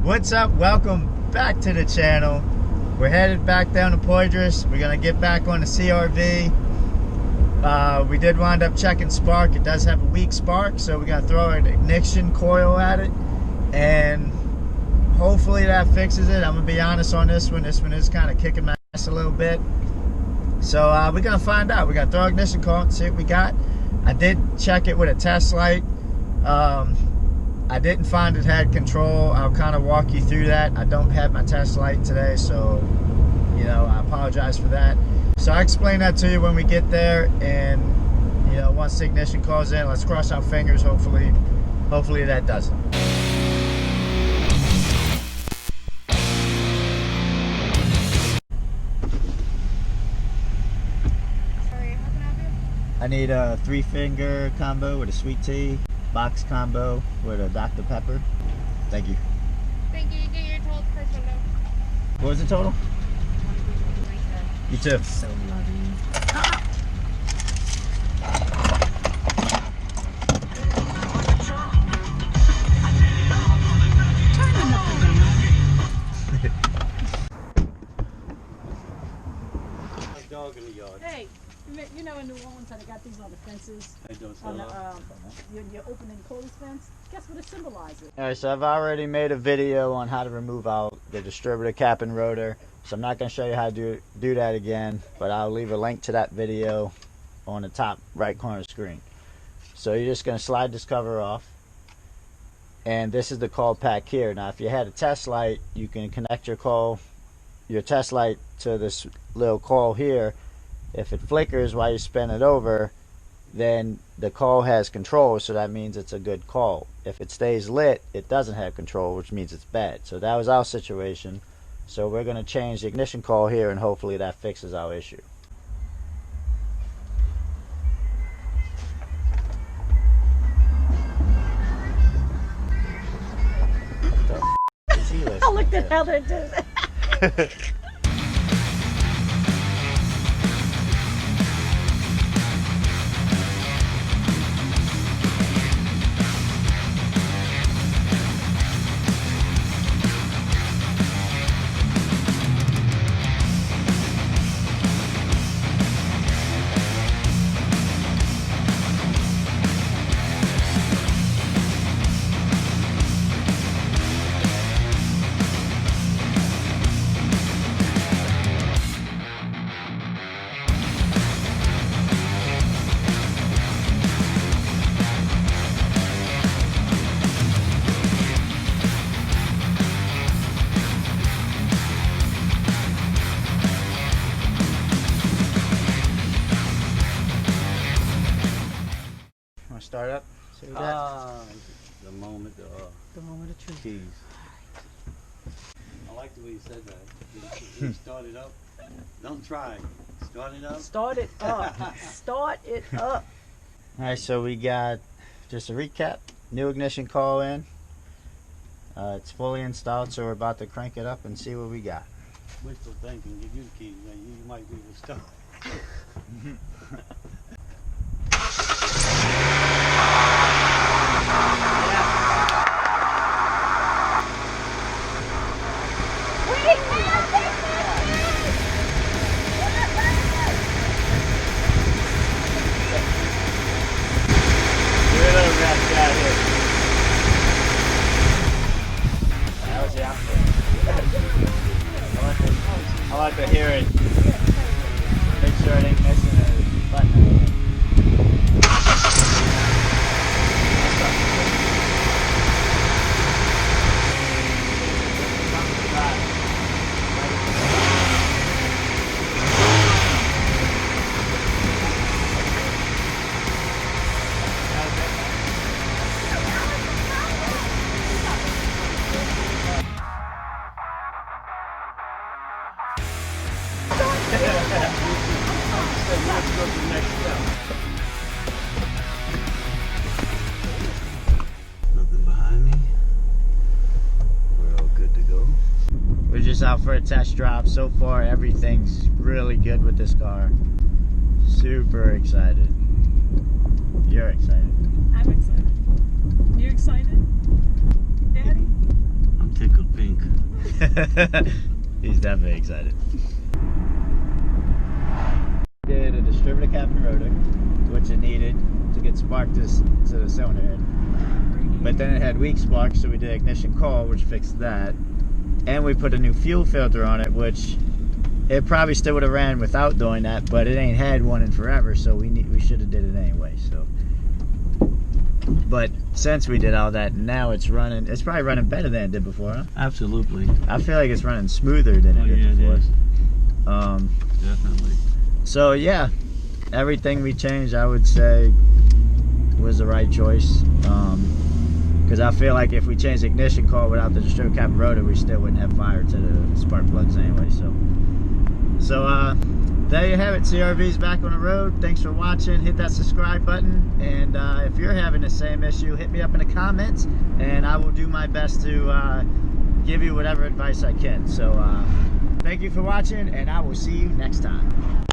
What's up? Welcome back to the channel. We're headed back down to Poydras. We're gonna get back on the CRV. We did wind up checking spark. It does have a weak spark, so we're gonna throw an ignition coil at it, and hopefully that fixes it. I'm gonna be honest on this one. This one is kind of kicking my ass a little bit. So we're gonna find out. We're gonna throw ignition coil and see what we got. I did check it with a test light. I didn't find it had control. I'll kind of walk you through that. I don't have my test light today, so you know, I apologize for that. So I'll explain that to you when we get there, and you know, once the ignition calls in, let's cross our fingers. Hopefully that does it. Sorry, how can I help you? I need a 3-finger combo with a sweet tea, box combo with a Dr. Pepper. Thank you. Thank you. You get your total price window. What was the total? You too. So loving. Dog in the yard. Hey, you know in New Orleans how they got these on the fences, I don't on the know. your open and closed fence? Guess what it symbolizes? Alright, so I've already made a video on how to remove out the distributor cap and rotor, so I'm not going to show you how to do that again, but I'll leave a link to that video on the top right corner of the screen. So you're just going to slide this cover off, and this is the coil pack here. Now if you had a test light, you can connect your test light to this little coil here. If it flickers while you spin it over, then the coil has control, so that means it's a good coil. If it stays lit, it doesn't have control, which means it's bad. So that was our situation. So we're going to change the ignition coil here, and hopefully that fixes our issue. I looked at how they did it. Start up. See what we got? The moment The moment of truth. keys. I like the way you said that. You start it up. Don't try. Start it up. Start it up. Start it up. Alright, so we got, just a recap, new ignition coil in. It's fully installed, so we're about to crank it up and see what we got. Wishful thinking. Give you the keys. Man. You might be able to start. That was the outfit. I like to hear it. Make sure it ain't missing a button. Let's go to the next step. Nothing behind me. We're all good to go. We're just out for a test drive. So far, everything's really good with this car. Super excited. You're excited. I'm excited. You excited? Daddy? I'm tickled pink. He's definitely excited. Did a distributor cap and rotor, which it needed to get spark to the cylinder head. But then it had weak spark, so we did ignition coil, which fixed that. And we put a new fuel filter on it, which it probably still would have ran without doing that, but it ain't had one in forever, so we should have did it anyway. So, but since we did all that, now it's running. It's probably running better than it did before, huh? Absolutely. I feel like it's running smoother than it did before. It is. Definitely. So yeah, everything we changed, I would say, was the right choice. Because I feel like if we changed the ignition coil without the distributor cap and rotor, we still wouldn't have fire to the spark plugs anyway. So there you have it. CRV's back on the road. Thanks for watching. Hit that subscribe button, and if you're having the same issue, hit me up in the comments, and I will do my best to give you whatever advice I can. So thank you for watching, and I will see you next time.